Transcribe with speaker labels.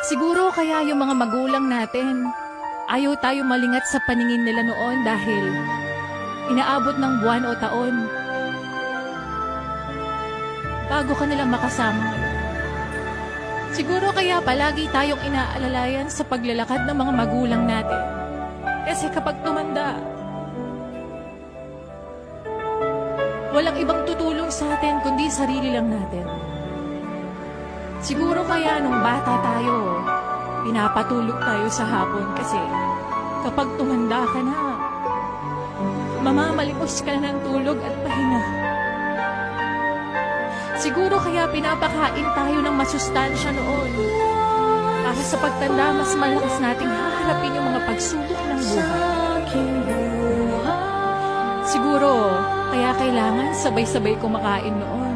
Speaker 1: Siguro kaya yung mga magulang natin, ayaw tayo malingat sa paningin nila noon dahil inaabot ng buwan o taon bago ka nila makasama ngayon. Siguro kaya palagi tayong inaalalayan sa paglalakad ng mga magulang natin. Kasi kapag tumanda, walang ibang tutulong sa atin kundi sarili lang natin. Siguro kaya nung bata tayo, pinapatulog tayo sa hapon kasi kapag tumanda ka na, mamamalimos ka na ng tulog at pahinga. Siguro kaya pinapakain tayo ng masustansya noon para sa pagtanda mas malakas nating haharapin yung mga pagsubok ng buhay. Siguro kaya kailangan sabay-sabay kumakain noon